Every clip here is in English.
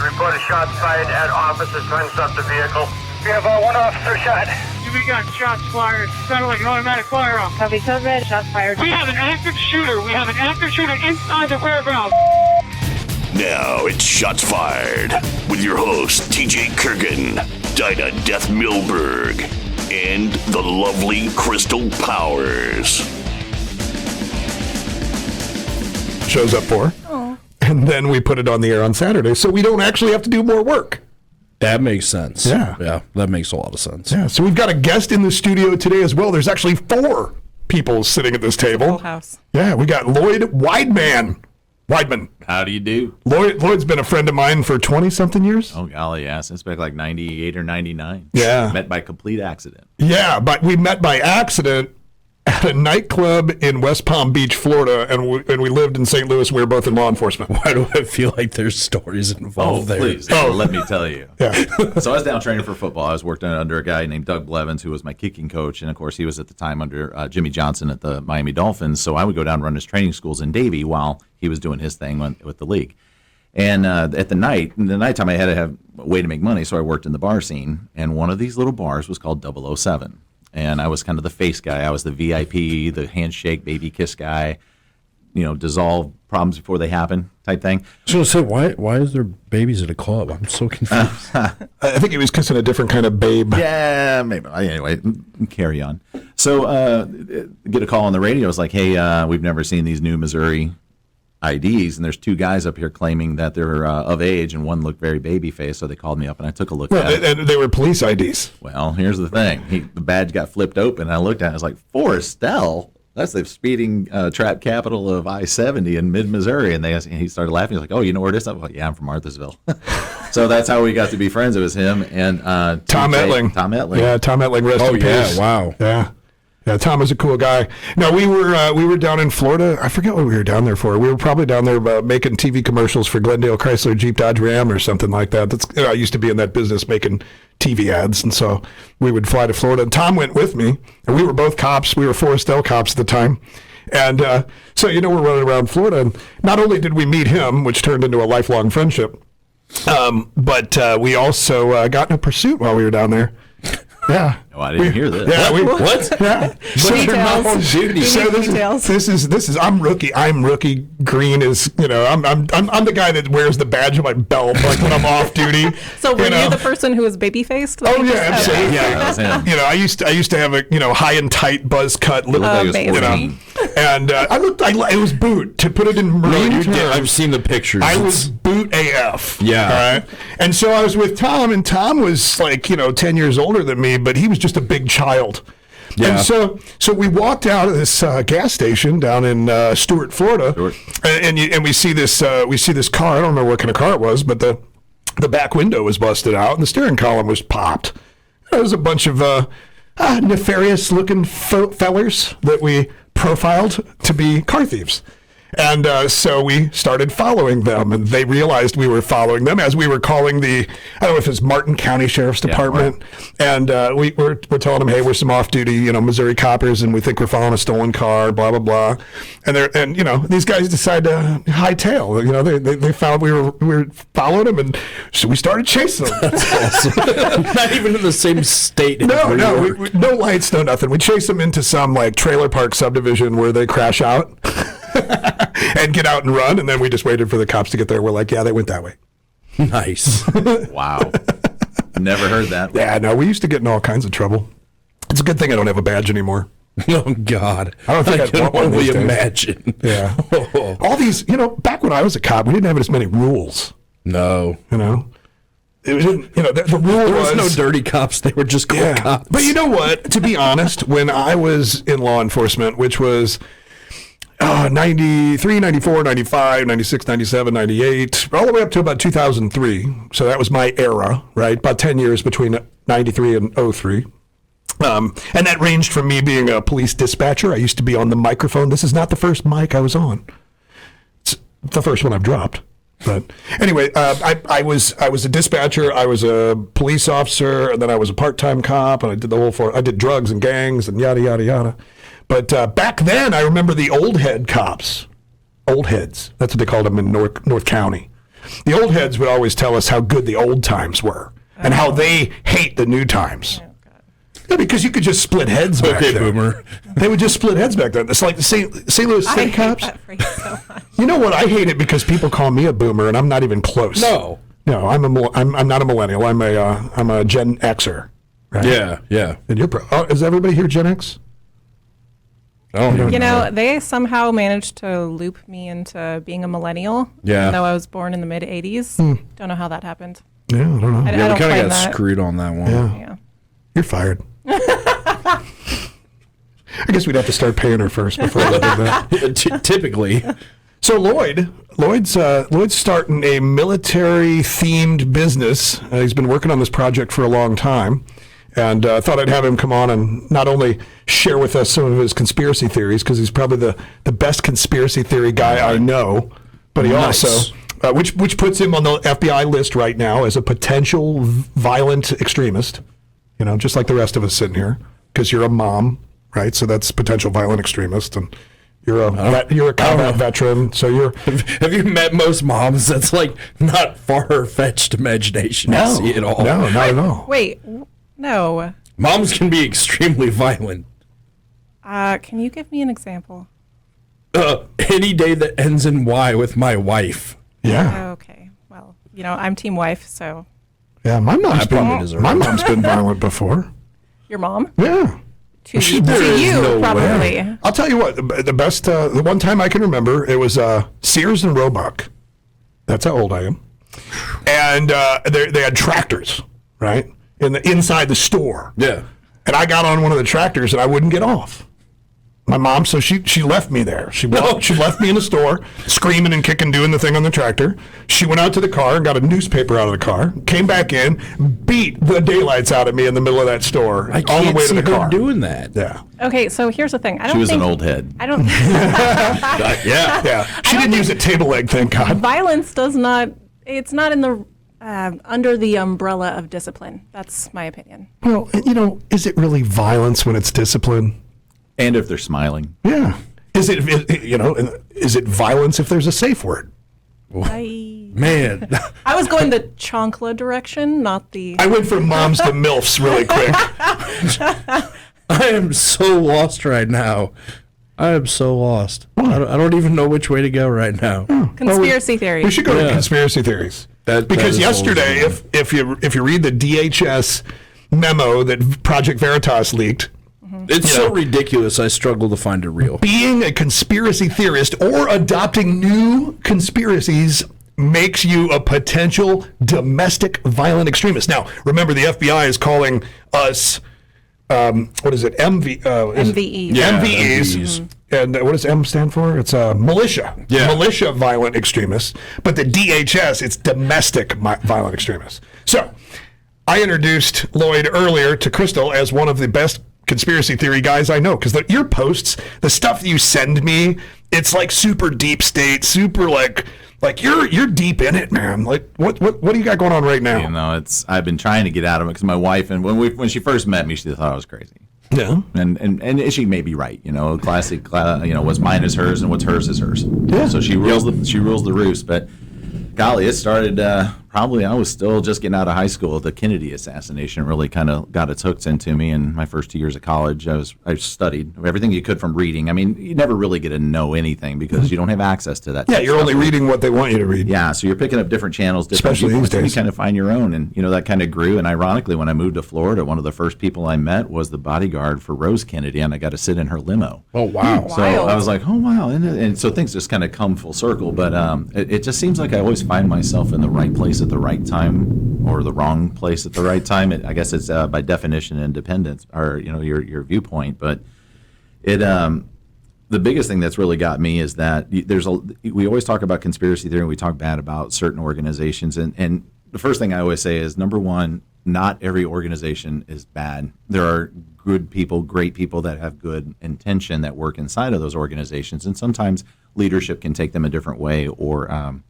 Report a shot fired at officers trying to stop the vehicle. We have one officer shot. We got shots fired. Sounded like an automatic firearm. Copy, code red, shots fired. We have an active shooter. We have an active shooter inside the warehouse. Now it's Shots Fired with your hosts TJ Kirgin, Dinah Death Milberg, and the lovely Krystal Powers. Shows up for. Oh. And then we put it on the air on Saturday, so we don't actually have to do more work. That makes sense. Yeah. Yeah, that makes a lot of sense. Yeah, so we've got a guest in the studio today as well. There's actually 4 people sitting at this table. Full house. Yeah, we got Lloyd Weidman. How do you do? Lloyd's been a friend of mine for 20-something years. Oh, golly, yeah. Since back like 98 or 99. Yeah. Met by complete accident. Yeah, but we met by accident at a nightclub in West Palm Beach, Florida, and we lived in St. Louis, and we were both in law enforcement. Why do I feel like there's stories involved there? Please, let me tell you. Yeah. So I was down training for football. I was working under a guy named Doug Blevins, who was my kicking coach, and of course he was at the time under Jimmy Johnson at the Miami Dolphins. So I would go down and run his training schools in Davie while he was doing his thing with the league. And in the nighttime, I had to have a way to make money, so I worked in the bar scene. And one of these little bars was called 007. And I was kind of the face guy. I was the VIP, the handshake, baby kiss guy, dissolve problems before they happen type thing. So why is there babies at a club? I'm so confused. I think he was kissing a different kind of babe. Yeah, maybe. Anyway, carry on. So get a call on the radio. It's like, hey, we've never seen these new Missouri IDs, and there's 2 guys up here claiming that they're of age, and one looked very baby-faced, so they called me up, and I took a look at it. And they were police IDs. Well, here's the thing. The badge got flipped open, and I looked at it, and I was like, Forrestal? That's the speeding trap capital of I-70 in mid-Missouri. And he started laughing. He's like, oh, you know where it is? I'm like, yeah, I'm from Marthasville. So that's how we got to be friends. It was him and Tom Etling. Tom Etling. Yeah, Tom Etling, rest in peace. Wow. Yeah. Yeah, Tom was a cool guy. No, we were down in Florida. I forget what we were down there for. We were probably down there making TV commercials for Glendale Chrysler Jeep Dodge Ram or something like that. I used to be in that business making TV ads, and so we would fly to Florida. And Tom went with me, and we were both cops. We were Forrestal cops at the time. And so, we're running around Florida. And not only did we meet him, which turned into a lifelong friendship, but we also got in a pursuit while we were down there. Yeah. Oh, I didn't hear this. Yeah. What? Yeah. Details. This is. I'm rookie. Green is. I'm the guy that wears the badge on my belt, like when I'm off duty. So were you the person who was baby faced? Oh yeah, absolutely. Yeah, that was him. I used to have a high and tight buzz cut look. And it was boot, to put it in Marine terms. I've seen the pictures. I was boot AF. Yeah. All right. And so I was with Tom, and Tom was like 10 years older than me, but he was just a big child. Yeah. And so we walked out of this gas station down in Stuart, Florida, and we see this car. I don't remember what kind of car it was, but the back window was busted out, and the steering column was popped. There was a bunch of nefarious-looking fellers that we profiled to be car thieves. And so we started following them, and they realized we were following them as we were calling I don't know if it's Martin County Sheriff's Department. Yeah, right. And we're telling them, hey, we're some off-duty, Missouri coppers, and we think we're following a stolen car, blah, blah, blah. And these guys decided to hightail. They found we were following them, and so we started chasing them. That's awesome. Not even in the same state. No, no lights, no nothing. We chased them into some trailer park subdivision where they crash out. And get out and run, and then we just waited for the cops to get there. We're like, yeah, they went that way. Nice. Wow. Never heard that. Yeah, no, we used to get in all kinds of trouble. It's a good thing I don't have a badge anymore. Oh, God. I don't think I can only imagine. Yeah. All these, back when I was a cop, we didn't have as many rules. No. It was, the rule there was no dirty cops. They were just cool cops. But you know what? To be honest, when I was in law enforcement, which was 93, 94, 95, 96, 97, 98, all the way up to about 2003. So that was my era, right? About 10 years between 93 and 03. And that ranged from me being a police dispatcher. I used to be on the microphone. This is not the first mic I was on. It's the first one I've dropped. But anyway, I was a dispatcher. I was a police officer, and then I was a part-time cop, and I did the whole I did drugs and gangs and yada, yada, yada. But back then, I remember the old head cops. Old heads. That's what they called them in North County. The old heads would always tell us how good the old times were and how they hate the new times. Yeah, because you could just split heads back then. Boomer. They would just split heads back then. It's like the St. Louis I City hate cops. that phrase so much. You know what? I hate it because people call me a boomer, and I'm not even close. No, I'm not a millennial. I'm a Gen Xer. Right? yeah. And you're is everybody here Gen X? I don't You know, they somehow managed to loop me into being a millennial. Yeah. Even though I was born in the mid 80s. Don't know how that happened. Yeah, I don't know. I Yeah, don't we kind claim of got that. screwed on that one. Yeah. You're fired. I guess we'd have to start paying her first before we did that. Typically. So Lloyd's starting a military-themed business. He's been working on this project for a long time, and thought I'd have him come on and not only share with us some of his conspiracy theories, because he's probably the best conspiracy theory guy I know, but he also, which puts him on the FBI list right now as a potential violent extremist, just like the rest of us sitting here, because you're a mom, right? So that's potential violent extremist, and you're a combat veteran, so you're. Have you met most moms? That's like not far-fetched imagination to see it all. No, not at all. Wait, no. Moms can be extremely violent. Can you give me an example? Any day that ends in Y with my wife. Yeah, Okay. Well, I'm team wife, so. yeah. My mom's probably deserve it. been violent before. Your mom? Yeah. To you, no probably. I'll tell you what, the best, the one time I can remember, it was Sears and Roebuck. That's how old I am. And they had tractors, right, inside the store. Yeah. And I got on one of the tractors and I wouldn't get off. My mom, so she left me there. She left me in the store, screaming and kicking, doing the thing on the tractor. She went out to the car and got a newspaper out of the car, came back in, beat the daylights out of me in the middle of that store I on can't the way to see the her car. doing that. Yeah. Okay, so here's the thing. I don't She was think, an old head. I don't. Yeah. She didn't use a table leg, thank God. Violence does not. It's not in the under the umbrella of discipline. That's my opinion. Well, is it really violence when it's discipline? And if they're smiling. Yeah. Is it violence if there's a safe word? Man, I was going the chancla direction, not the. I went from moms to MILFs really quick. I am so lost right now. I am so lost. I don't even know which way to go right now. Conspiracy theory. We should go to conspiracy theories. Because is yesterday, if you read the DHS memo that Project Veritas leaked, It's so ridiculous, I struggle to find it real. being a conspiracy theorist or adopting new conspiracies makes you a potential domestic violent extremist. Now, remember, the FBI is calling us, what is it, MVEs. Yeah, MVEs. MVEs. And what does M stand for? It's militia. Yeah. Militia violent extremists. But the DHS, it's domestic violent extremists. So I introduced Lloyd earlier to Krystal as one of the best conspiracy theory guys I know, because your posts, the stuff that you send me, it's like super deep state, super like you're deep in it, man. Like what do you got going on right now? I've been trying to get out of it because my wife, and when she first met me, she thought I was crazy. Yeah. And she may be right. Classic. What's mine is hers, and what's hers is hers. Yeah. So she rules the roost. But golly, it started probably I was still just getting out of high school. The Kennedy assassination really kind of got its hooks into me. In my first 2 years of college, I studied everything you could from reading. I mean, you never really get to know anything because you don't have access to that. Yeah, you're only reading what they want you to read. Yeah, so you're picking up different channels, different Especially viewpoints, these and days. you kind of find your own. And, that kind of grew. And ironically, when I moved to Florida, one of the first people I met was the bodyguard for Rose Kennedy, and I got to sit in her limo. Oh, wow. So I was like, oh, wow. And so things just kind of come full circle. But it just seems like I always find myself in the right place at the right time or the wrong place at the right time. I guess it's by definition independence or, your viewpoint. But the biggest thing that's really got me is that we always talk about conspiracy theory and we talk bad about certain organizations. And the first thing I always say is, number one, not every organization is bad. There are good people, great people that have good intention that work inside of those organizations. And sometimes leadership can take them a different way or,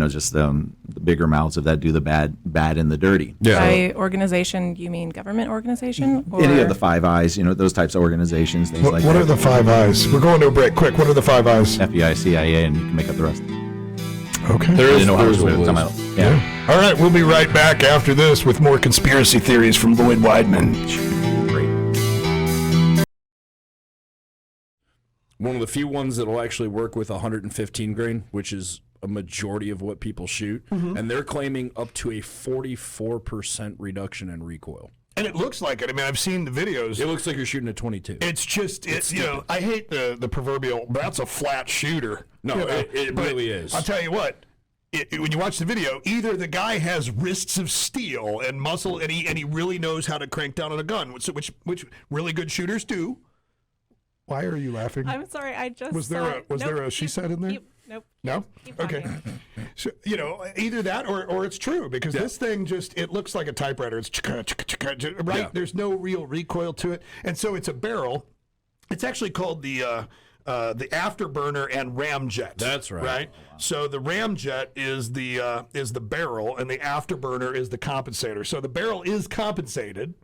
just the bigger mouths of that do the bad and the dirty. Yeah. By organization, you mean government organization? Or? Any of the Five Eyes, those types of organizations, things like that. What are the Five Eyes? We're going to a break. Quick, what are the Five Eyes? FBI, CIA, and you can make up the rest. Okay. There I is didn't know how there's much a time list. yeah. All right, we'll be right back after this with more conspiracy theories from Lloyd Weidman. Great. One of the few ones that will actually work with 115 grain, which is a majority of what people shoot, and they're claiming up to a 44% reduction in recoil. And it looks like it. I mean, I've seen the videos. It looks like you're shooting a 22. It's just, I hate the proverbial, that's a flat shooter. No, it really is. I'll tell you what, when you watch the video, either the guy has wrists of steel and muscle, and he really knows how to crank down on a gun, which really good shooters do. Why are you laughing? I'm sorry, I just Was there a she said in there? Nope. No? Keep Okay. talking. So, either that or it's true, because this thing it looks like a typewriter. It's right? Yeah. There's no real recoil to it. And so it's a barrel. It's actually called the afterburner and ramjet. That's right. Right? Oh, wow. So the ramjet is the barrel, and the afterburner is the compensator. So the barrel is compensated,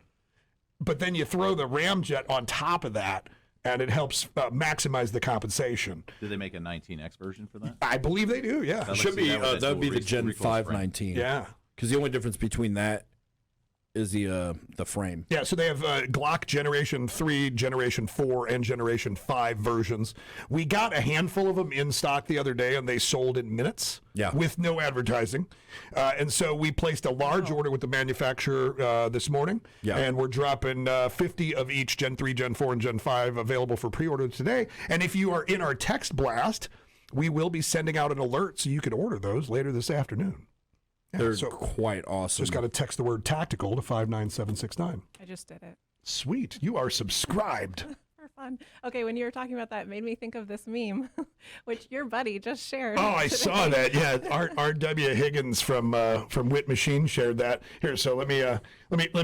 but then you throw the ramjet on top of that, and it helps maximize the compensation. Did they make a 19X version for that? I believe they do, yeah. That Should be that that would be the Gen recoil 519. Yeah. Because the only difference between that is the frame. Yeah, so they have Glock Generation 3, Generation 4, and Generation 5 versions. We got a handful of them in stock the other day, and they sold in minutes with no advertising. And so we placed a large order with the manufacturer this morning, and we're dropping 50 of each Gen 3, Gen 4, and Gen 5 available for pre-order today. And if you are in our text blast, we will be sending out an alert so you can order those later this afternoon. Yeah, They're so quite awesome. just got to text the word tactical to 59769. I just did it. Sweet. You are subscribed. For fun. Okay, when you were talking about that, it made me think of this meme, which your buddy just shared. Oh, I saw that. Yeah, R.W. Higgins from Wit Machine shared that. Here, so let me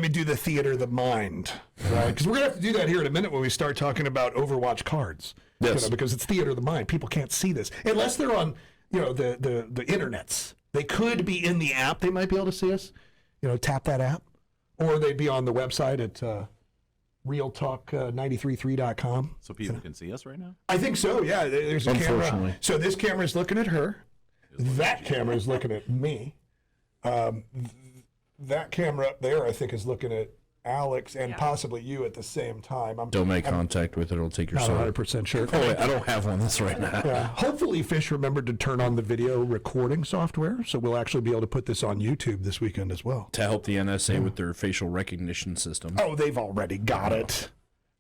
do the theater of the mind, right? Because we're gonna have to do that here in a minute when we start talking about Overwatch cards. Yes. Because it's theater of the mind. People can't see this unless they're on the internets. They could be in the app. They might be able to see us. Tap that app, or they'd be on the website at realtalk933.com. So people can see us right now? I think so, yeah. There's a camera. Unfortunately. So this camera is looking at her. That camera is looking at me. That camera up there, I think, is looking at Alex and possibly you at the same time. Don't make contact with it. It'll take your I'm soul. not 100% sure. Oh, wait, I don't have one. That's right now. Yeah. Hopefully Fish remembered to turn on the video recording software, so we'll actually be able to put this on YouTube this weekend as well. To help the NSA with their facial recognition system. Oh, they've already got it.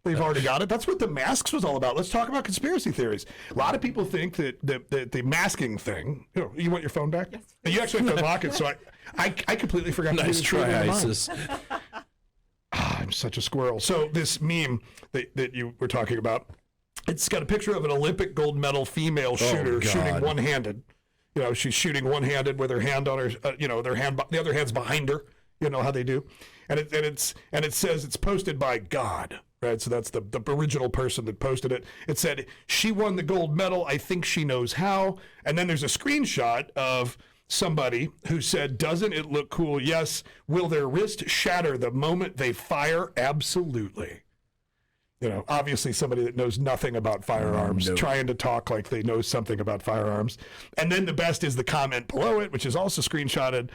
They've already got it. That's what the masks was all about. Let's talk about conspiracy theories. A lot of people think that the masking thing. You want your phone back? Yes. You actually have to unlock it. So I completely forgot. Nice to try, ISIS. I'm such a squirrel. So this meme that you were talking about, it's got a picture of an Olympic gold medal female shooter shooting one-handed. She's shooting one-handed with her hand on her, the other hand's behind her. You know how they do, and it says it's posted by God. Right, so that's the original person that posted it. It said, she won the gold medal. I think she knows how. And then there's a screenshot of somebody who said, doesn't it look cool? Yes. Will their wrist shatter the moment they fire? Absolutely. Obviously somebody that knows nothing about firearms, trying to talk like they know something about firearms. And then the best is the comment below it, which is also screenshotted.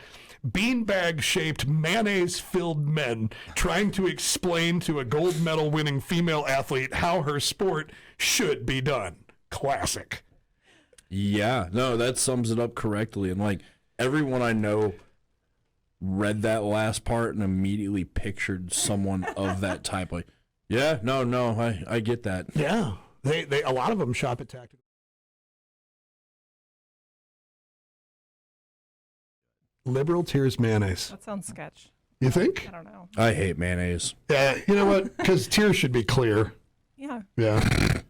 Beanbag-shaped, mayonnaise-filled men trying to explain to a gold medal winning female athlete how her sport should be done. Classic. Yeah, no, that sums it up correctly. And everyone I know read that last part and immediately pictured someone of that type. Yeah, no, I get that. Yeah, they a lot of them shop at Tactical. Liberal tears mayonnaise. That sounds sketch. You think? I don't know. I hate mayonnaise. Yeah, you know what? Because tears should be clear. Yeah. Yeah,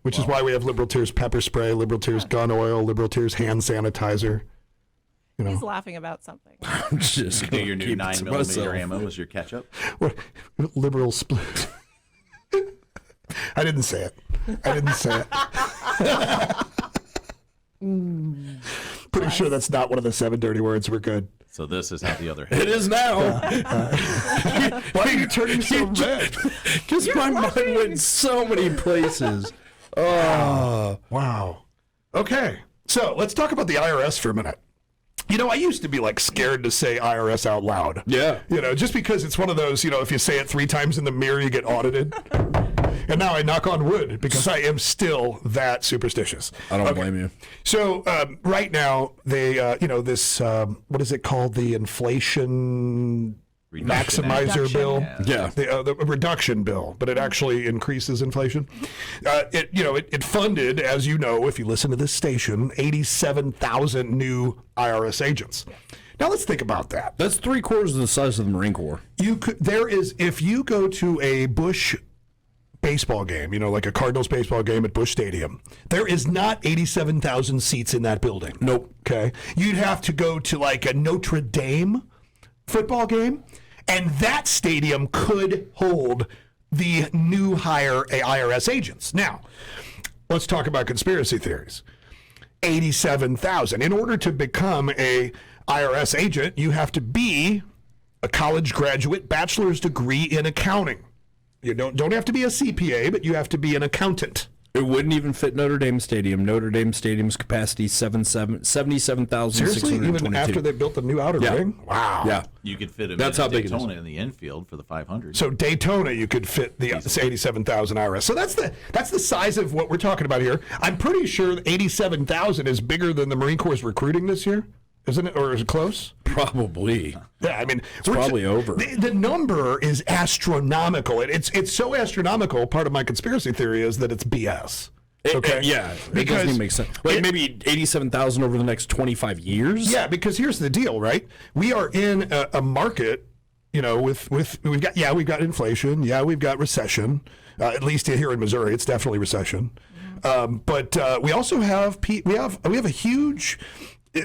which is why we have Liberal Tears pepper spray, Liberal Tears gun oil, Liberal Tears hand sanitizer. He's laughing about something. I'm just going Your new 9mm ammo is your ketchup? What? Liberal split. I didn't say it. Pretty sure that's not one of the 7 dirty words. We're good. So this is how the other hand. It is now. Why are you turning so red? Because my mind went so many places. Oh. Wow. Okay. So let's talk about the IRS for a minute. I used to be like scared to say IRS out loud. Yeah. Just because it's one of those, if you say it 3 times in the mirror, you get audited. And now I knock on wood because I am still that superstitious. I don't blame you. So right now, they, this, what is it called? The inflation maximizer bill. Yeah. The reduction bill, but it actually increases inflation. It funded, as you know, if you listen to this station, 87,000 new IRS agents. Now let's think about that. That's 3/4 of the size of the Marine Corps. If you go to a Bush baseball game, like a Cardinals baseball game at Busch Stadium, there is not 87,000 seats in that building. Nope. Okay. You'd have to go to like a Notre Dame football game, and that stadium could hold the new hire IRS agents. Now, let's talk about conspiracy theories. 87,000. In order to become a IRS agent, you have to be a college graduate, bachelor's degree in accounting. You don't have to be a CPA, but you have to be an accountant. It wouldn't even fit Notre Dame Stadium. Notre Dame Stadium's capacity 77,622. Seriously, even after they built the new outer ring? Wow. Yeah. You could fit him That's in how big it Daytona is. in the infield for the 500. So Daytona, you could fit the 87,000 IRS. So that's the size of what we're talking about here. I'm pretty sure 87,000 is bigger than the Marine Corps' recruiting this year, isn't it? Or is it close? Probably. Yeah, I mean, it's probably over. The number is astronomical. It's so astronomical. Part of my conspiracy theory is that it's BS. Okay. It doesn't even make sense. Like maybe 87,000 over the next 25 years. Yeah, because here's the deal, right? We are in a market, with we've got inflation. Yeah, we've got recession. At least here in Missouri, it's definitely recession. But we also have a huge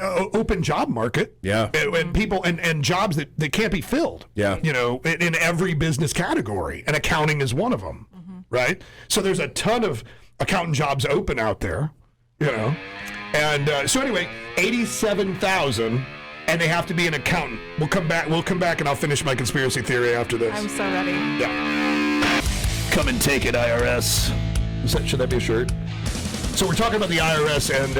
open job market. Yeah. And people and jobs that can't be filled. Yeah. In every business category, and accounting is one of them. Right. So there's a ton of accountant jobs open out there. And so anyway, 87,000, and they have to be an accountant. We'll come back and I'll finish my conspiracy theory after this. I'm so ready. Yeah. Come and take it, IRS. Should that be a shirt? So we're talking about the IRS and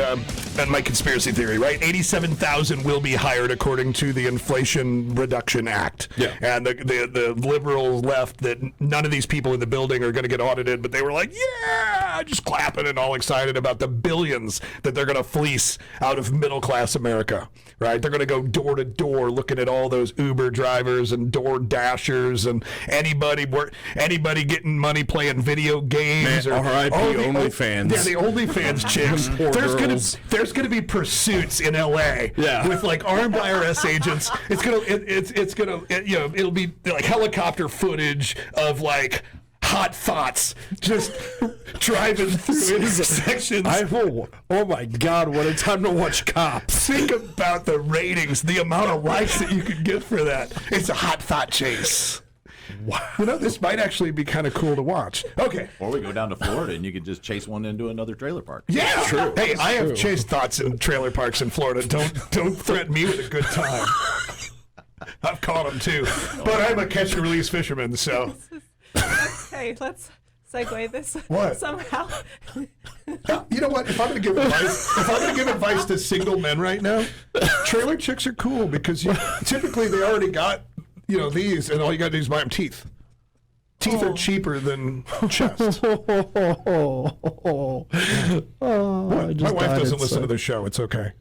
my conspiracy theory, right? 87,000 will be hired according to the Inflation Reduction Act. Yeah. And the liberals left that none of these people in the building are going to get audited, but they were like, yeah, just clapping and all excited about the billions that they're going to fleece out of middle-class America, right? They're going to go door to door looking at all those Uber drivers and Door Dashers and anybody getting money playing video games. Man, R.I.P. OnlyFans. Yeah, the OnlyFans chicks. There's gonna be pursuits in L.A. Yeah. with like armed IRS agents. It'll be like helicopter footage of like hot thoughts just driving through intersections. Oh my God! What a time to watch Cops. Think about the ratings, the amount of likes that you could get for that. It's a hot thought chase. Wow. This might actually be kind of cool to watch. Okay. Or we go down to Florida and you could just chase one into another trailer park. Yeah. True. Hey, I have chased thoughts in trailer parks in Florida. Don't threaten me with a good time. I've caught them too. But I'm a catch and release fisherman, so. Okay, let's segue this What? somehow. You know what? If I'm going to give advice to single men right now, trailer chicks are cool because typically they already got these, and all you got to do is buy them teeth. Teeth are cheaper than chest. My wife doesn't listen to the show. It's okay.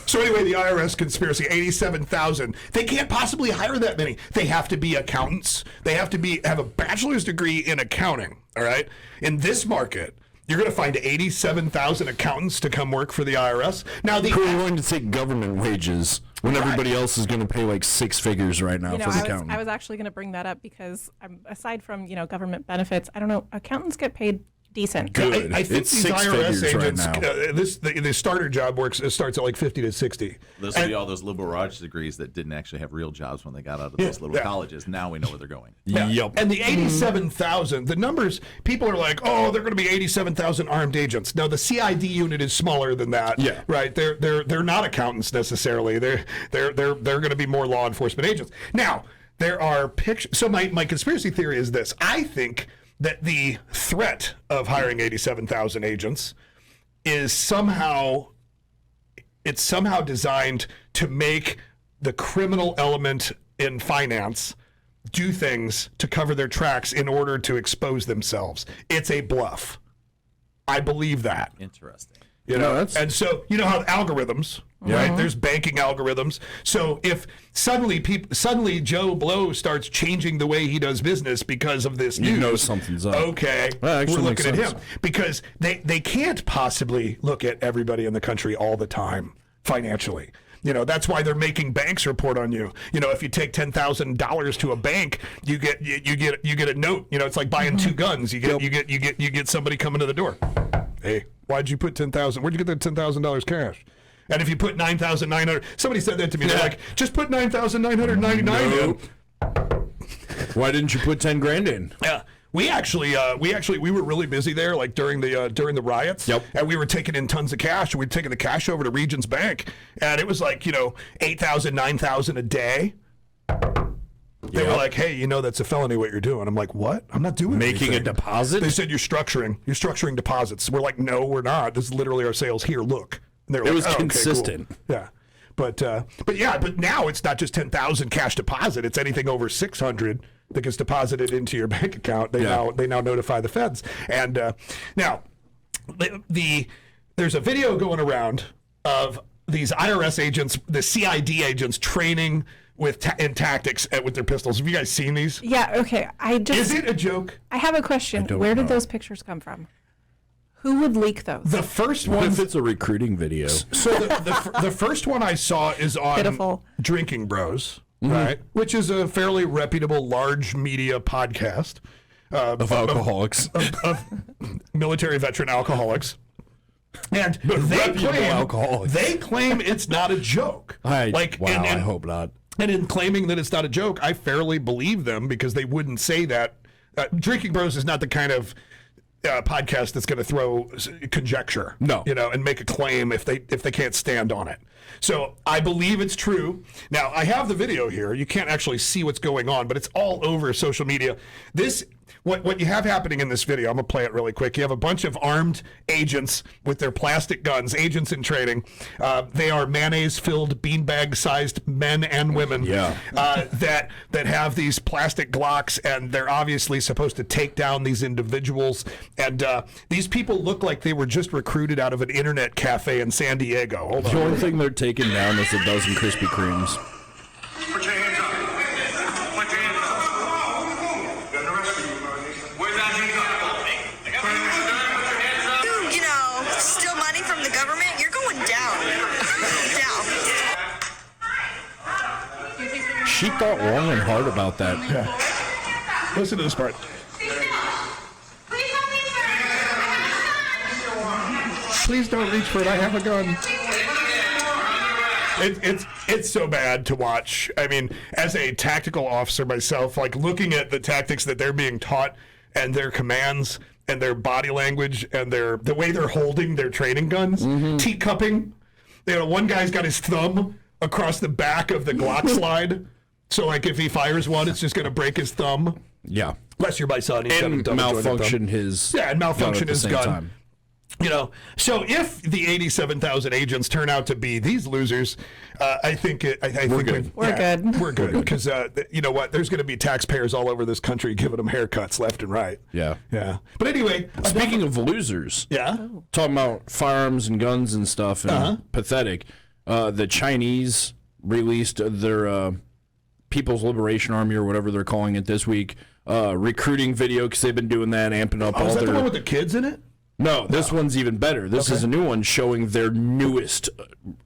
So anyway, the IRS conspiracy, 87,000. They can't possibly hire that many. They have to be accountants. They have to have a bachelor's degree in accounting. All right? In this market, you're going to find 87,000 accountants to come work for the IRS. Now, Who are willing to take government wages when everybody else is going to pay like 6 figures right now for the accountant? I was actually going to bring that up because aside from government benefits, I don't know, accountants get paid decent. Good. I think It's these 6 IRS figures agents, right now. the starter job starts at like 50 to 60. Those will be all those liberal arts degrees that didn't actually have real jobs when they got out of those little colleges. Now we know where they're going. Yeah. Yep. And the 87,000, the numbers, people are like, oh, they're going to be 87,000 armed agents. No, the CID unit is smaller than that. Yeah. Right. They're not accountants necessarily. They're going to be more law enforcement agents. Now, there are pictures. So my conspiracy theory is this. I think that the threat of hiring 87,000 agents is somehow it's somehow designed to make the criminal element in finance do things to cover their tracks in order to expose themselves. It's a bluff. I believe that. Interesting. You know, and so you know how algorithms, right? There's banking algorithms. So if suddenly Joe Blow starts changing the way he does business because of this news, you know something's up. Okay, we're looking at him because they can't possibly look at everybody in the country all the time financially. You know, that's why they're making banks report on you. You know, if you take $10,000 to a bank, you get a note. You know, it's like buying two guns. You get somebody coming to the door. Hey, why'd you put $10,000? Where'd you get that $10,000 cash? And if you put $9,900, somebody said that to me. They're like, just put $9,999 in. Why didn't you put 10 grand in? Yeah. We were really busy there, like during the riots. Yep. And we were taking in tons of cash. And we'd taken the cash over to Regions Bank, and it was like $8,000, $9,000 a day. They were like, "Hey, that's a felony. What you're doing?" I'm like, "What? I'm not doing making anything." a deposit. They said you're structuring deposits. We're like, "No, we're not. This is literally our sales. Here, look." And they were It like, was "Oh, okay, consistent. cool." Yeah. But now it's not just 10,000 cash deposit. It's anything over 600 that gets deposited into your bank account. They now notify the feds. And now there's a video going around of these IRS agents, the CID agents training in tactics with their pistols. Have you guys seen these? Yeah. Okay. Is it a joke? I have a question. Where did those pictures come from? Who would leak those? The first What one. if it's a recruiting video? So the first one I saw is on Pitiful. Drinking Bros, right? Which is a fairly reputable, large media podcast Of alcoholics. of military veteran alcoholics. And they claim it's not a joke. I hope not. And in claiming that it's not a joke, I fairly believe them because they wouldn't say that. Drinking Bros is not the kind of podcast that's going to throw conjecture, and make a claim if they can't stand on it. So I believe it's true. Now I have the video here. You can't actually see what's going on, but it's all over social media. What you have happening in this video, I'm going to play it really quick. You have a bunch of armed agents with their plastic guns, agents in training. They are mayonnaise-filled, beanbag-sized men and women that have these plastic Glocks, and they're obviously supposed to take down these individuals. And these people look like they were just recruited out of an internet cafe in San Diego. Hold on. The only thing they're taking down is a dozen Krispy Kremes. Put your hands up. Put your hands up. Got the rest of you. Where's that hands up? Put your hands up. Dude, steal money from the government, you're going down. Down. She thought long and hard about that. Yeah. Listen to this part. Please don't reach for it. I have a gun. It's so bad to watch. I mean, as a tactical officer myself, like looking at the tactics that they're being taught and their commands and their body language and the way they're holding their training guns, teacupping. One guy's got his thumb across the back of the Glock slide. So, like, if he fires one, it's just going to break his thumb. Yeah. Unless you're my son. He's And malfunction his gun. Time. So if the 87,000 agents turn out to be these losers, I think We're good. We're good because you know what? There's going to be taxpayers all over this country giving them haircuts left and right. Yeah. But anyway, speaking of losers, talking about firearms and guns and stuff, and pathetic. The Chinese released their People's Liberation Army or whatever they're calling it this week recruiting video because they've been doing that, amping up all is that their. the one with the kids in it? No, this one's even better. This is a new one showing their newest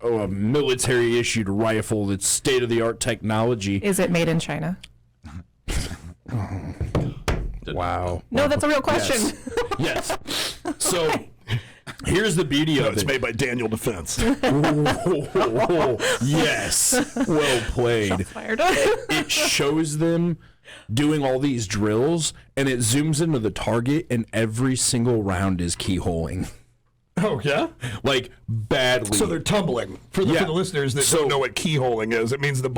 military-issued rifle. That's state-of-the-art technology. Is it made in China? Wow. No, that's a real question. Yes. So here's the beauty of it. It's made by Daniel Defense. Yes. Well played. Fired. It shows them doing all these drills, and it zooms into the target, and every single round is keyholing. Oh, yeah? Like, badly. So they're tumbling. For the listeners that don't know what keyholing is, it means the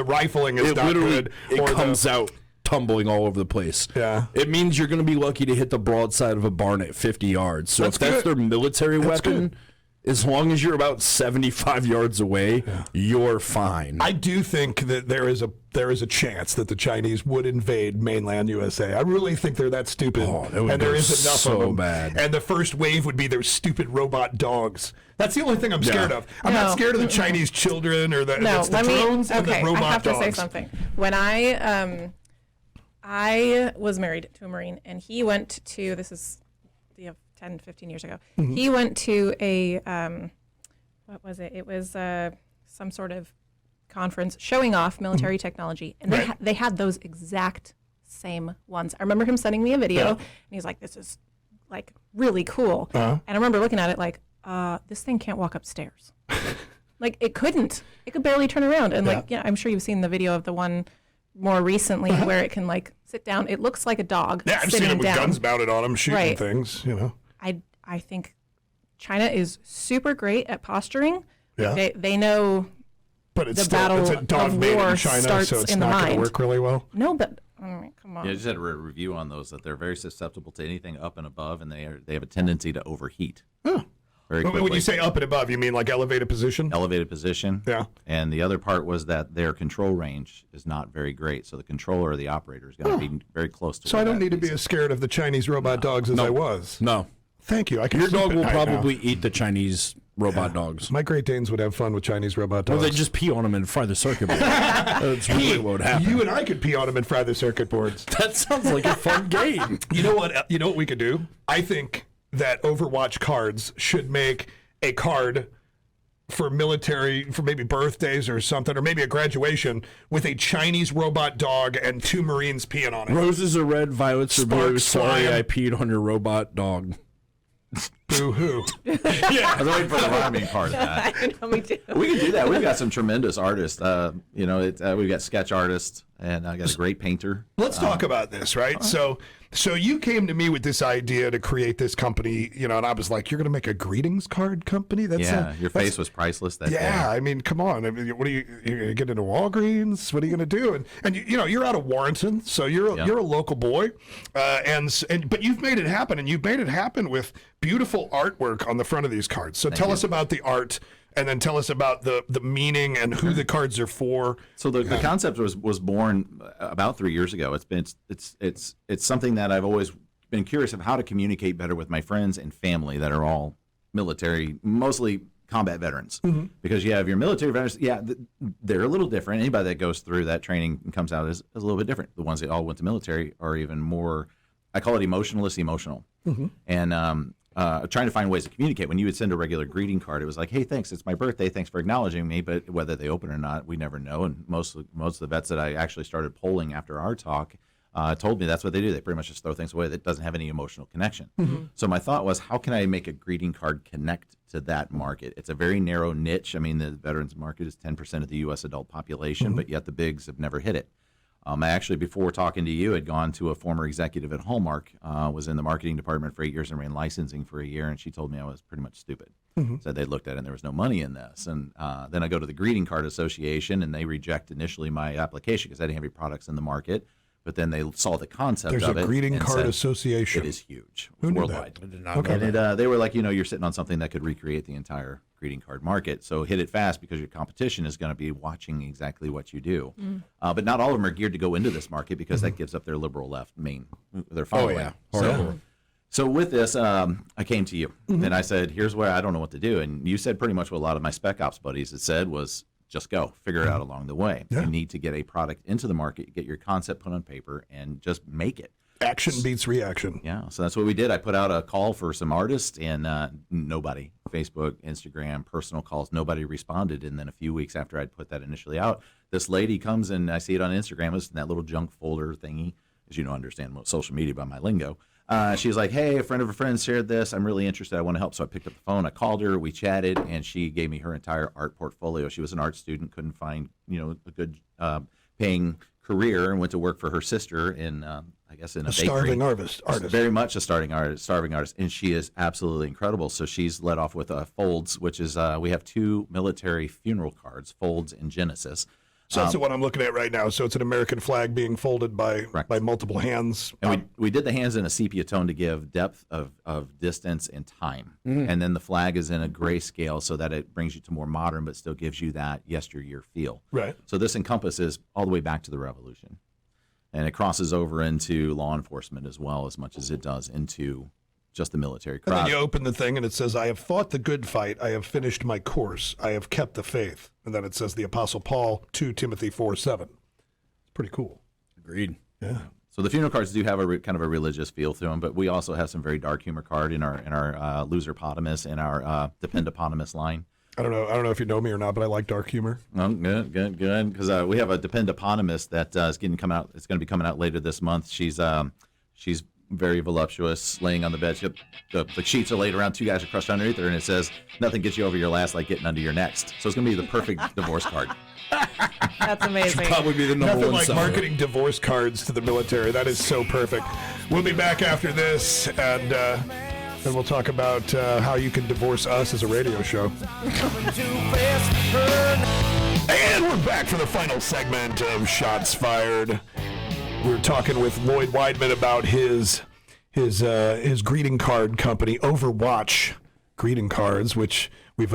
rifling is not good. It comes out tumbling all over the place. Yeah. It means you're going to be lucky to hit the broadside of a barn at 50 yards. So if that's their military weapon, as long as you're about 75 yards away, you're fine. I do think that there is a chance that the Chinese would invade mainland USA. I really think they're that stupid, and there isn't enough of them. Bad. And the first wave would be their stupid robot dogs. That's the only thing I'm scared of. I'm not scared of the Chinese children or the drones and the robot dogs. I have to say something. When I was married to a Marine, and he went to, this is 10, 15 years ago, he went to a, what was it? It was some sort of conference showing off military technology, and they had those exact same ones. I remember him sending me a video, and he's like, this is like really cool. And I remember looking at it like, this thing can't walk upstairs. Like it couldn't. It could barely turn around. And like, I'm sure you've seen the video of the one more recently where it can like sit down. It looks like a dog. Yeah, I've seen it with guns mounted on them, shooting things, you know. I think China is super great at posturing. Yeah. They know, but it's the still battle it's a dog of made war in China, starts so it's in the not going to mind. work really well. No, but come on. Yeah, I just had a review on those that they're very susceptible to anything up and above, and they have a tendency to overheat. Very quickly. When you say up and above, you mean like elevated position? Elevated position. Yeah. And the other part was that their control range is not very great, so the controller or the operator is going to be very close to. So I don't need to be as scared of the Chinese robot dogs as I was. No. Thank you. Your dog will probably eat the Chinese robot dogs. My Great Danes would have fun with Chinese robot dogs. Or they just pee on them and fry the circuit board. That's really what would happen. You and I could pee on them and fry the circuit boards. That sounds like a fun game. You know what? You know what we could do? I think that Overwatch cards should make a card for military, for maybe birthdays or something, or maybe a graduation with a Chinese robot dog and 2 Marines peeing on it. Roses are red, violets are blue. Sparks Sorry, flying. I peed on your robot dog. Boo-hoo. I was waiting for the rhyming part of that. I know, me too. We can do that. We've got some tremendous artists. We've got sketch artists, and I got a great painter. Let's talk about this, right? So you came to me with this idea to create this company, and I was like, "You're going to make a greetings card company?" Your face was priceless that day. Yeah, I mean, come on. I mean, what are you going to get into Walgreens? What are you going to do? And you're out of Warrenton, so you're a local boy, but you've made it happen, and you've made it happen with beautiful artwork on the front of these cards. So tell us about the art. And then tell us about the meaning and who the cards are for. So the concept was born about 3 years ago. It's something that I've always been curious of how to communicate better with my friends and family that are all military, mostly combat veterans. Because you have your military veterans, they're a little different. Anybody that goes through that training and comes out is a little bit different. The ones that all went to military are even more, I call it emotional. And trying to find ways to communicate. When you would send a regular greeting card, it was like, "Hey, thanks, it's my birthday. Thanks for acknowledging me." But whether they open or not, we never know. And most of the vets that I actually started polling after our talk told me that's what they do. They pretty much just throw things away that doesn't have any emotional connection. So my thought was, how can I make a greeting card connect to that market? It's a very narrow niche. I mean, the veterans market is 10% of the U.S. adult population, but yet the bigs have never hit it. I actually, before talking to you, had gone to a former executive at Hallmark, was in the marketing department for 8 years and ran licensing for a year, and she told me I was pretty much stupid. Said they looked at it and there was no money in this. And then I go to the Greeting Card Association, and they reject initially my application because I didn't have any products in the market. But then they saw the concept of it. There's a Greeting Card said, Association. It is huge. Who knew worldwide. that? I did not Okay. know that. And they were like, you're sitting on something that could recreate the entire greeting card market. So hit it fast because your competition is going to be watching exactly what you do. But not all of them are geared to go into this market because that gives up their liberal left their following. Oh, yeah. So with this, I came to you and I said, here's where I don't know what to do. And you said pretty much what a lot of my spec ops buddies had said was, just go, figure it out along the way. Yeah. You need to get a product into the market, get your concept put on paper, and just make it. Action beats reaction. Yeah, so that's what we did. I put out a call for some artists, and nobody, Facebook, Instagram, personal calls, nobody responded. And then a few weeks after I'd put that initially out, this lady comes and I see it on Instagram. It's in that little junk folder thingy, as you know, understand social media by my lingo. She's like, "Hey, a friend of a friend shared this. I'm really interested. I want to help." So I picked up the phone. I called her. We chatted, and she gave me her entire art portfolio. She was an art student, couldn't find a good paying career, and went to work for her sister in I guess in a bakery. Starving artist. Very much a starving artist, and she is absolutely incredible. So she's led off with Folds, which is we have 2 military funeral cards, Folds and Genesis. So that's the one I'm looking at right now. So it's an American flag being folded by multiple hands. And we did the hands in a sepia tone to give depth of distance and time. And then the flag is in a grayscale so that it brings you to more modern but still gives you that yesteryear feel. Right. So this encompasses all the way back to the Revolution. And it crosses over into law enforcement as well as much as it does into just the military. And then you open the thing and it says, I have fought the good fight. I have finished my course. I have kept the faith. And then it says the Apostle Paul, 2 Timothy 4:7. It's pretty cool. Agreed. Yeah. So the funeral cards do have a kind of a religious feel to them, but we also have some very dark humor card in our loserpotamus and our dependopotamus line. I don't know if you know me or not, but I like dark humor. Oh, good. Because we have a dependopotamus that is going to be coming out later this month. She's very voluptuous, laying on the bed. The sheets are laid around. 2 guys are crushed underneath her, and it says, "Nothing gets you over your last like getting under your next." So it's going to be the perfect divorce card. That's amazing. Probably be the number Nothing one like seller. marketing divorce cards to the military. That is so perfect. We'll be back after this, and then we'll talk about how you can divorce us as a radio show. And we're back for the final segment of Shots Fired. We're talking with Lloyd Weidman about his greeting card company, Overwatch Greeting Cards, which we've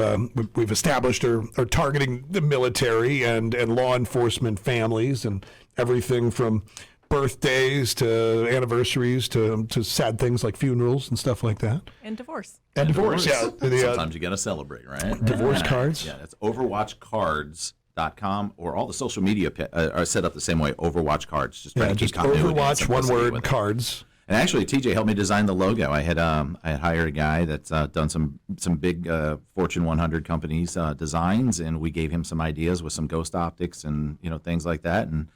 established are targeting the military and law enforcement families and everything from birthdays to anniversaries to sad things like funerals and stuff like that. And divorce. And divorce, yeah. Sometimes you got to celebrate, right? Divorce cards. Yeah, that's overwatchcards.com, or all the social media are set up the same way. Overwatch cards. Just trying to keep continuity and Overwatch, one simplicity word, with it. cards. And actually, TJ helped me design the logo. I had hired a guy that's done some big Fortune 100 companies designs, and we gave him some ideas with some ghost optics and things like that. And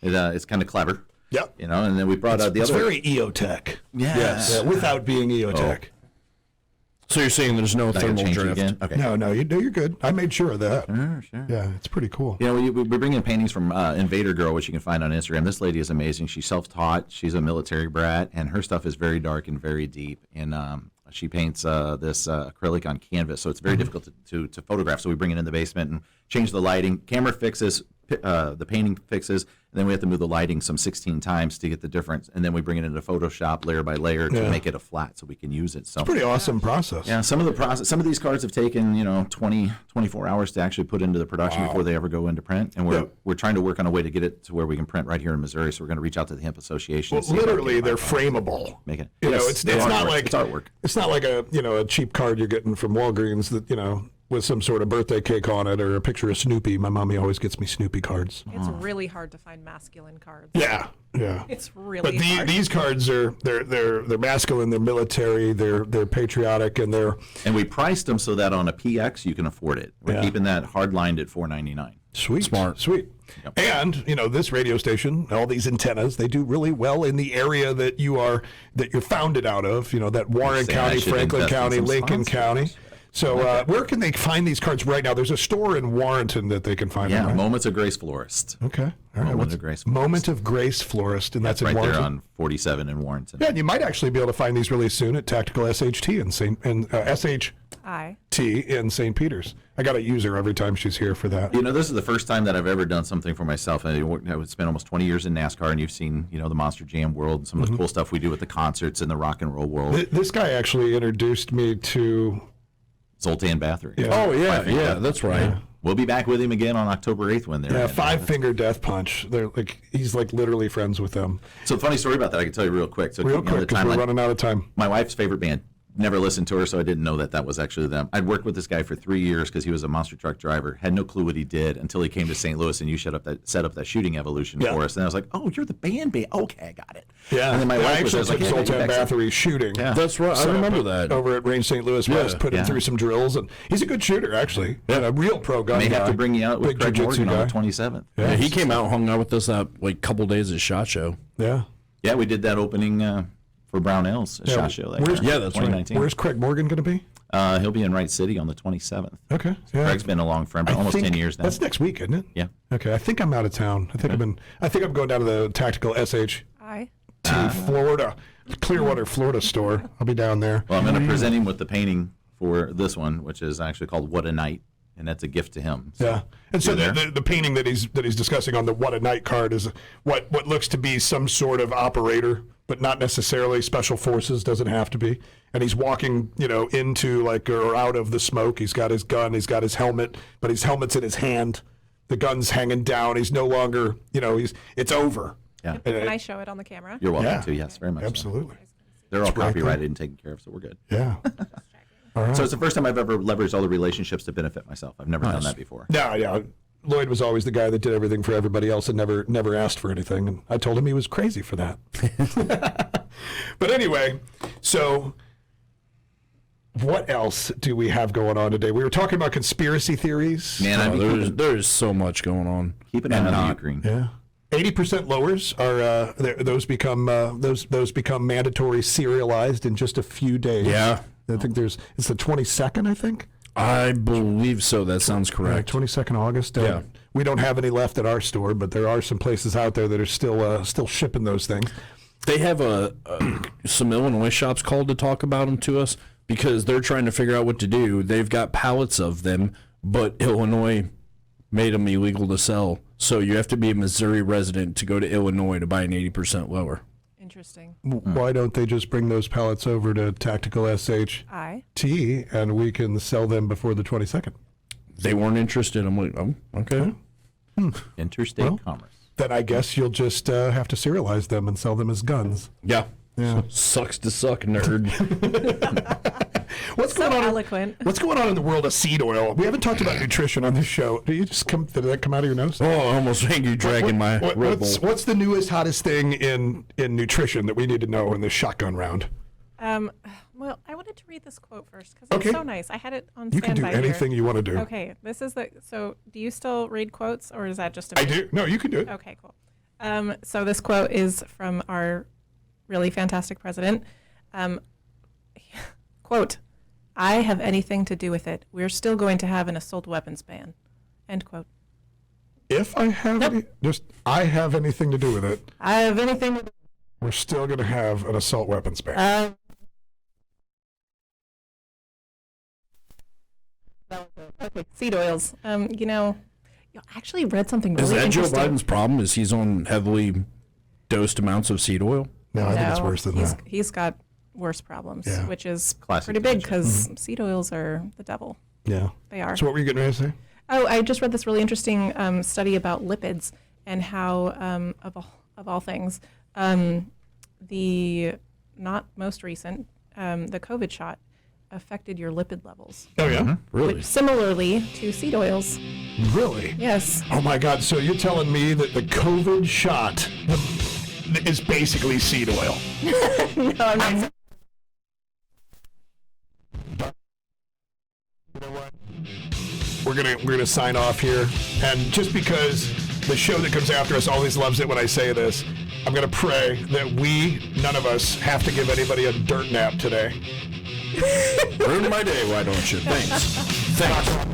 it's kind of clever. Yep. And then we brought out the It's other. very EOTech. Yeah. Yes. Without being EOTech. So you're saying there's no Did I gotta thermal change it drift? again? Okay. No, you're good. I made sure of that. Sure. Yeah, it's pretty cool. We bring in paintings from Invader Girl, which you can find on Instagram. This lady is amazing. She's self-taught. She's a military brat, and her stuff is very dark and very deep. And she paints this acrylic on canvas, so it's very difficult to photograph. So we bring it in the basement and change the lighting. Camera fixes, the painting fixes, and then we have to move the lighting some 16 times to get the difference. And then we bring it into Photoshop layer by layer to make it a flat so we can use it. So Pretty awesome process. yeah, some of these cards have taken 24 hours to actually put into the production before they ever go into print, and we're trying to work on a way to get it to where we can print right here in Missouri. So we're going to reach out to the Hemp Association. Well, and see if we can literally, find they're one. frameable. Make it. It's not like it's artwork. It's not like a cheap card you're getting from Walgreens that with some sort of birthday cake on it or a picture of Snoopy. My mommy always gets me Snoopy cards. It's really hard to find masculine cards. Yeah. It's really But hard. these cards they're masculine, they're military, they're patriotic, and they're And we priced them so that on a PX you can afford it. We're keeping that hard lined at $4.99. sweet, Smart. sweet. Yep. And this radio station, all these antennas, they do really well in the area that you're founded out of. That Warren Saying I County, should Franklin invest in County, some Lincoln sponsors. County. So where can they find these cards right now? There's a store in Warrenton that they can find them. Yeah, Right? Moments of Grace Florist. Okay. All right. Moment What's- of Grace. Moment of Grace Florist, and that's in right there Warrenton. on 47 in Warrenton. Yeah, and you might actually be able to find these really soon at Tactical SHT in SHT Aye. in St. Peter's. I got to use her every time she's here for that. This is the first time that I've ever done something for myself. I spent almost 20 years in NASCAR, and you've seen, the Monster Jam world, some of the cool stuff we do with the concerts and the rock and roll world. This guy actually introduced me to. Zoltan Bathory. Yeah. Oh yeah, that's right. We'll be back with him again on October 8th when they're Yeah, in. Five Finger Death Punch. He's literally friends with them. So funny story about that I can tell you real quick. So Real quick, the because we're timeline. running out of time. My wife's favorite band. Never listened to her, so I didn't know that was actually them. I'd worked with this guy for 3 years because he was a monster truck driver. Had no clue what he did until he came to St. Louis and you set up that shooting evolution for us. And I was like, oh, you're the band. Okay, I got it. Yeah, And then my I wife was actually like, took hey, Zoltan get back some- Bathory shooting. Yeah. That's right. I remember that. Over at Range St. Louis West, put him Yeah. through some drills, and he's a good shooter, actually. And a real pro gun May guy. have to bring you out with Big Craig jiu-jitsu Morgan on the guy. 27th. Yeah, he came out and hung out with us that couple days at SHOT Show. Yeah. Yeah, we did that opening for Brownells, a Yeah, SHOT Show. where's- Yeah, that's right. 2019. Where's Craig Morgan going to be? He'll be in Wright City on the 27th. Okay. Yeah. Craig's been a long friend, but almost 10 years now. That's next week, isn't it? Yeah. Okay. I think I'm out of town. I think I'm going down to the Tactical SHT Aye. Florida, Clearwater, Florida store. I'll be down there. Well, I'm going to present him with the painting for this one, which is actually called What a Night. and that's a gift to him. So, Yeah, and so you're there? the painting that he's discussing on the What a Night card is what looks to be some sort of operator, but not necessarily special forces. Doesn't have to be. And he's walking, into or out of the smoke. He's got his gun. He's got his helmet, but his helmet's in his hand. The gun's hanging down. He's no longer, it's over. Yeah. Can I show it on the camera? You're welcome Yeah. to. Yes, very much. so. Absolutely. They're all right there. copyrighted and taken care of, so we're good. Yeah. All right. So it's the first time I've ever leveraged all the relationships to benefit myself. I've never done that before. No, yeah. Lloyd was always the guy that did everything for everybody else and never asked for anything. And I told him he was crazy for that. But anyway, so what else do we have going on today? We were talking about conspiracy theories. Man, I'd be There's so much going on. keep an eye on the Ukraine. Yeah. 80% lowers are those become mandatory serialized in just a few days. Yeah. I think it's the 22nd, I think. I believe so. That sounds correct. 22nd August. Yeah. We don't have any left at our store, but there are some places out there that are still shipping those things. They have some Illinois shops called to talk about them to us because they're trying to figure out what to do. They've got pallets of them, but Illinois made them illegal to sell. So you have to be a Missouri resident to go to Illinois to buy an 80% lower. Interesting. Why don't they just bring those pallets over to TacticalSht and we can sell them before the 22nd? They weren't interested. I'm like, oh, okay. Interstate commerce. Then I guess you'll just have to serialize them and sell them as guns. Yeah. Yeah. Sucks to suck, nerd. What's So going on? eloquent. What's going on in the world of seed oil? We haven't talked about nutrition on this show. Did that come out of your nose? Oh, I almost made you dragging my Red Bull. What's the newest, hottest thing in nutrition that we need to know in this shotgun round? Well, I wanted to read this quote first because Okay. it's so nice. I had it on You can do standby anything you want to do. Okay, this is so do you still read quotes or is that just I do. No, you can do it. Okay, cool. So this quote is from our really fantastic president. Quote, "I have anything to do with it. We're still going to have an assault weapons ban." End quote. If I have I have anything to do with it, I have anything to do we're still going to have an assault weapons ban. Okay, seed oils. I actually read something really Is that Joe interesting. Biden's problem? Is he's on heavily dosed amounts of seed oil? No, I think it's worse than that. He's got worse problems, Yeah. which is Classic pretty big dementia. because seed oils are the devil. Yeah. They are. So what were you getting ready to say? Oh, I just read this really interesting study about lipids and how, of all things, the not most recent, the COVID shot affected your lipid levels. Oh, yeah? Really? Which, similarly to seed oils. Really? Yes. Oh, my God. So you're telling me that the COVID shot is basically seed oil? No, I'm not. You know what? We're gonna sign off here, and just because the show that comes after us always loves it when I say this, I'm gonna pray that none of us, have to give anybody a dirt nap today. Ruin my day, why don't you? Thanks.